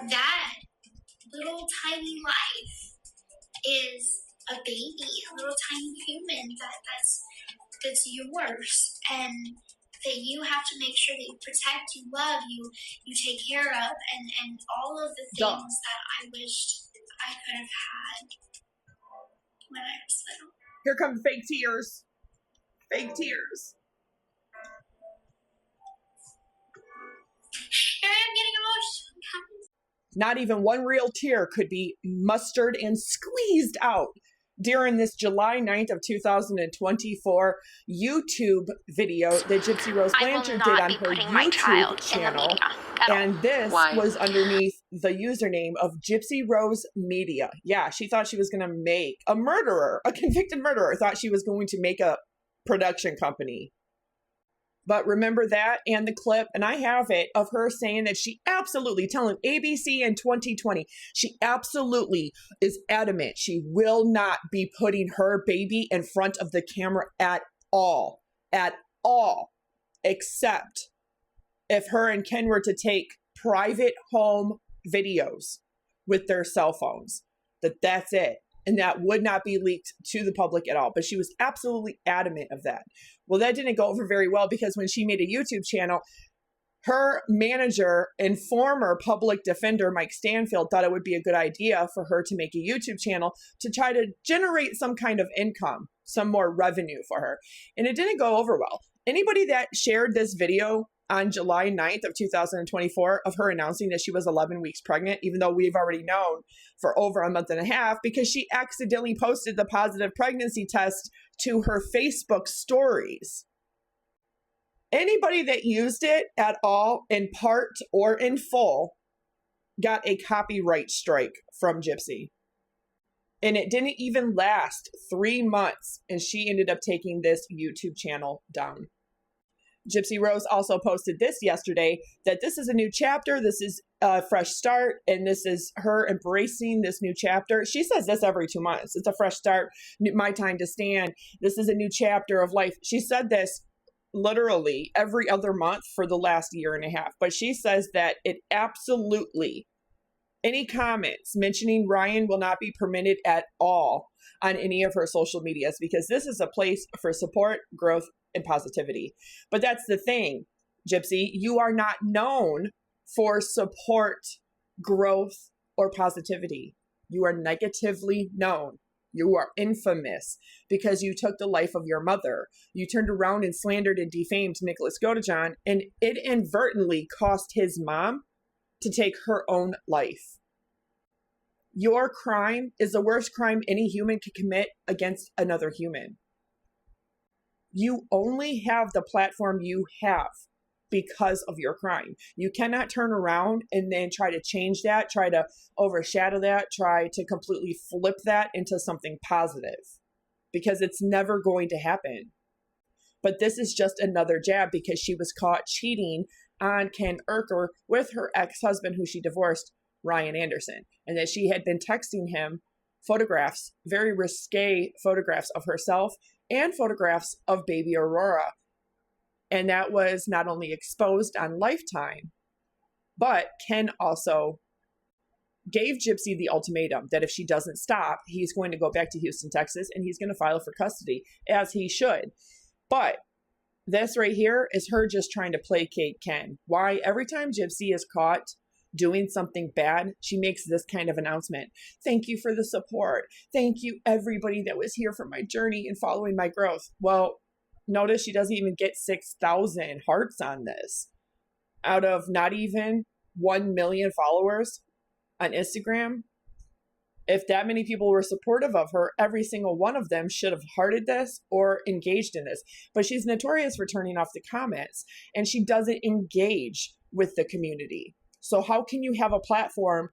that little tiny life is a baby, a little tiny human that's yours, and that you have to make sure that you protect, you love, you take care of, and all of the things that I wished I could have had when I was little. Here come fake tears. Fake tears. Here I am getting emotional. Not even one real tear could be mustered and squeezed out during this July 9th of 2024 YouTube video that Gypsy Rose Blanchard did on her YouTube channel. And this was underneath the username of Gypsy Rose Media. Yeah, she thought she was going to make a murderer, a convicted murderer, thought she was going to make a production company. But remember that and the clip, and I have it, of her saying that she absolutely, telling ABC in 2020, she absolutely is adamant she will not be putting her baby in front of the camera at all, except if her and Ken were to take private home videos with their cell phones. That's it. And that would not be leaked to the public at all. But she was absolutely adamant of that. Well, that didn't go over very well because when she made a YouTube channel, her manager and former public defender, Mike Stanfield, thought it would be a good idea for her to make a YouTube channel to try to generate some kind of income, some more revenue for her. And it didn't go over well. Anybody that shared this video on July 9th of 2024 of her announcing that she was 11 weeks pregnant, even though we've already known for over a month and a half, because she accidentally posted the positive pregnancy test to her Facebook stories. Anybody that used it at all, in part or in full, got a copyright strike from Gypsy. And it didn't even last 3 months, and she ended up taking this YouTube channel down. Gypsy Rose also posted this yesterday, that this is a new chapter, this is a fresh start, and this is her embracing this new chapter. She says this every 2 months. It's a fresh start, my time to stand. This is a new chapter of life. She said this literally every other month for the last year and a half. But she says that it absolutely, any comments mentioning Ryan will not be permitted at all on any of her social medias, because this is a place for support, growth, and positivity. But that's the thing, Gypsy, you are not known for support, growth, or positivity. You are negatively known. You are infamous because you took the life of your mother. You turned around and slandered and defamed Nicholas Godejohn, and it inadvertently cost his mom to take her own life. Your crime is the worst crime any human can commit against another human. You only have the platform you have because of your crime. You cannot turn around and then try to change that, try to overshadow that, try to completely flip that into something positive, because it's never going to happen. But this is just another jab because she was caught cheating on Ken Urker with her ex-husband, who she divorced, Ryan Anderson, and that she had been texting him photographs, very risque photographs of herself and photographs of baby Aurora. And that was not only exposed on Lifetime, but Ken also gave Gypsy the ultimatum that if she doesn't stop, he's going to go back to Houston, Texas, and he's going to file for custody, as he should. But this right here is her just trying to placate Ken. Why? Every time Gypsy is caught doing something bad, she makes this kind of announcement. Thank you for the support. Thank you, everybody that was here for my journey and following my growth. Well, notice she doesn't even get 6,000 hearts on this out of not even 1 million followers on Instagram. If that many people were supportive of her, every single one of them should have hearted this or engaged in this. But she's notorious for turning off the comments, and she doesn't engage with the community. So how can you have a platform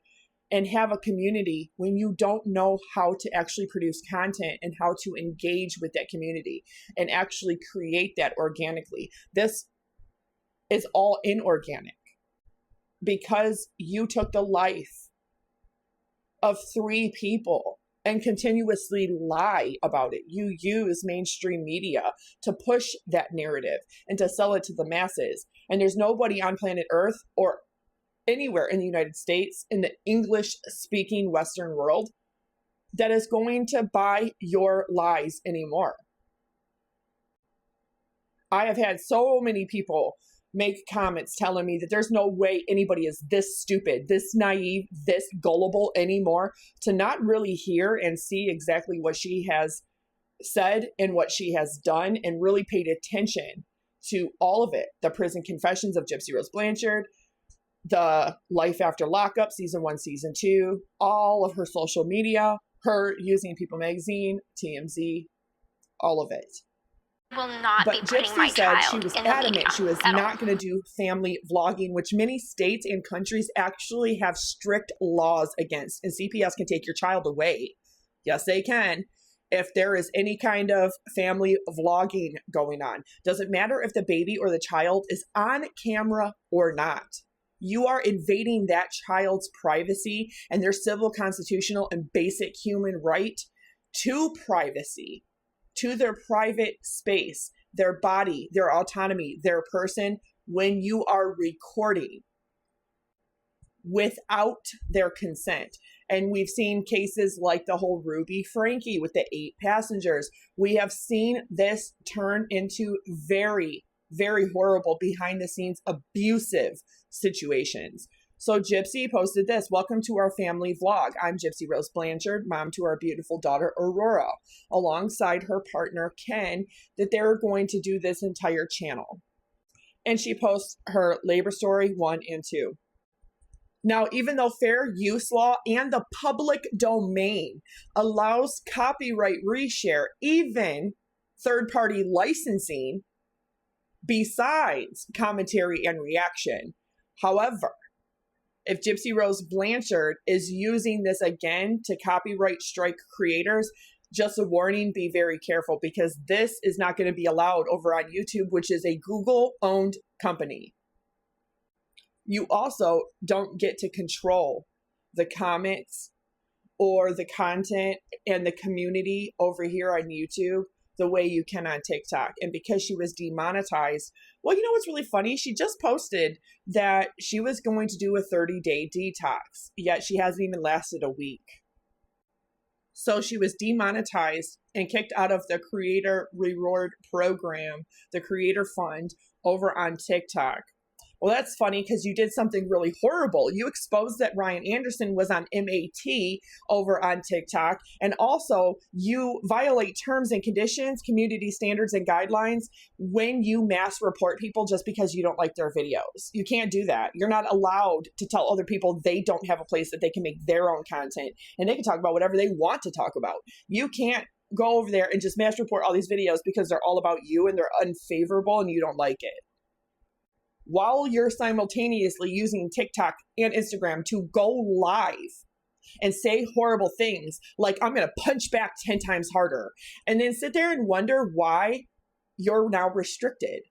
and have a community when you don't know how to actually produce content and how to engage with that community and actually create that organically? This is all inorganic because you took the life of 3 people and continuously lie about it. You use mainstream media to push that narrative and to sell it to the masses. And there's nobody on planet Earth or anywhere in the United States, in the English-speaking Western world, that is going to buy your lies anymore. I have had so many people make comments telling me that there's no way anybody is this stupid, this naive, this gullible anymore to not really hear and see exactly what she has said and what she has done, and really paid attention to all of it. The prison confessions of Gypsy Rose Blanchard, the Life After Lockup, season 1, season 2, all of her social media, her using People Magazine, TMZ, all of it. Will not But be putting Gypsy my said child she was in the adamant media she was at all. not going to do family vlogging, which many states and countries actually have strict laws against. And CPS can take your child away. Yes, they can. If there is any kind of family vlogging going on. Doesn't matter if the baby or the child is on camera or not. You are invading that child's privacy and their civil, constitutional, and basic human right to privacy, to their private space, their body, their autonomy, their person, when you are recording without their consent. And we've seen cases like the whole Ruby Frankie with the 8 passengers. We have seen this turn into very, very horrible behind the scenes abusive situations. So Gypsy posted this: "Welcome to our family vlog. I'm Gypsy Rose Blanchard, mom to our beautiful daughter Aurora, alongside her partner Ken, that they're going to do this entire channel." And she posts her labor story 1 and 2. Now, even though fair use law and the public domain allows copyright reshare, even third-party licensing, besides commentary and reaction. However, if Gypsy Rose Blanchard is using this again to copyright strike creators, just a warning, be very careful, because this is not going to be allowed over on YouTube, which is a Google-owned company. You also don't get to control the comments or the content and the community over here on YouTube the way you can on TikTok. And because she was demonetized, well, you know what's really funny? She just posted that she was going to do a 30-day detox, yet she hasn't even lasted a week. So she was demonetized and kicked out of the Creator Reward Program, the Creator Fund, over on TikTok. Well, that's funny because you did something really horrible. You exposed that Ryan Anderson was on MAT over on TikTok, and also you violate terms and conditions, community standards and guidelines when you mass report people just because you don't like their videos. You can't do that. You're not allowed to tell other people they don't have a place that they can make their own content and they can talk about whatever they want to talk about. You can't go over there and just mass report all these videos because they're all about you and they're unfavorable and you don't like it, while you're simultaneously using TikTok and Instagram to go live and say horrible things like, "I'm going to punch back 10 times harder," and then sit there and wonder why you're now restricted.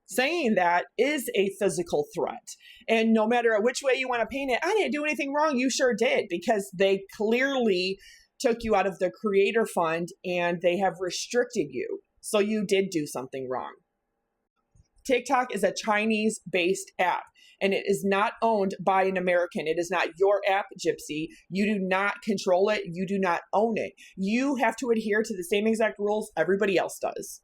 Saying that is a physical threat. And no matter which way you want to paint it, I didn't do anything wrong. You sure did, because they clearly took you out of the Creator Fund and they have restricted you. So you did do something wrong. TikTok is a Chinese-based app, and it is not owned by an American. It is not your app, Gypsy. You do not control it. You do not own it. You have to adhere to the same exact rules everybody else does.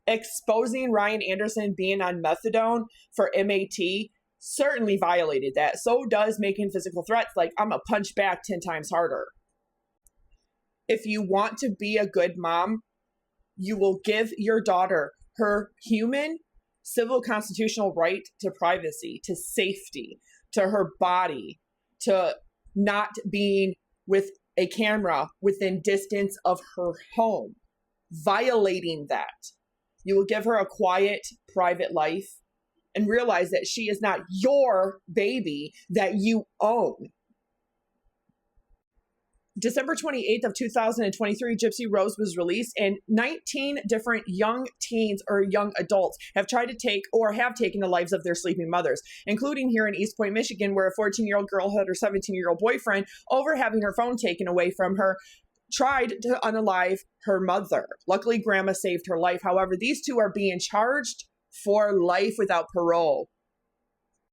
Exposing Ryan Anderson being on methadone for MAT certainly violated that. So does making physical threats like, "I'm going to punch back 10 times harder." If you want to be a good mom, you will give your daughter her human, civil, constitutional right to privacy, to safety, to her body, to not being with a camera within distance of her home. Violating that, you will give her a quiet, private life and realize that she is not your baby that you own. December 28th of 2023, Gypsy Rose was released, and 19 different young teens or young adults have tried to take or have taken the lives of their sleeping mothers, including here in East Point, Michigan, where a 14-year-old girl had her 17-year-old boyfriend, over having her phone taken away from her, tried to unalive her mother. Luckily, Grandma saved her life. However, these two are being charged for life without parole.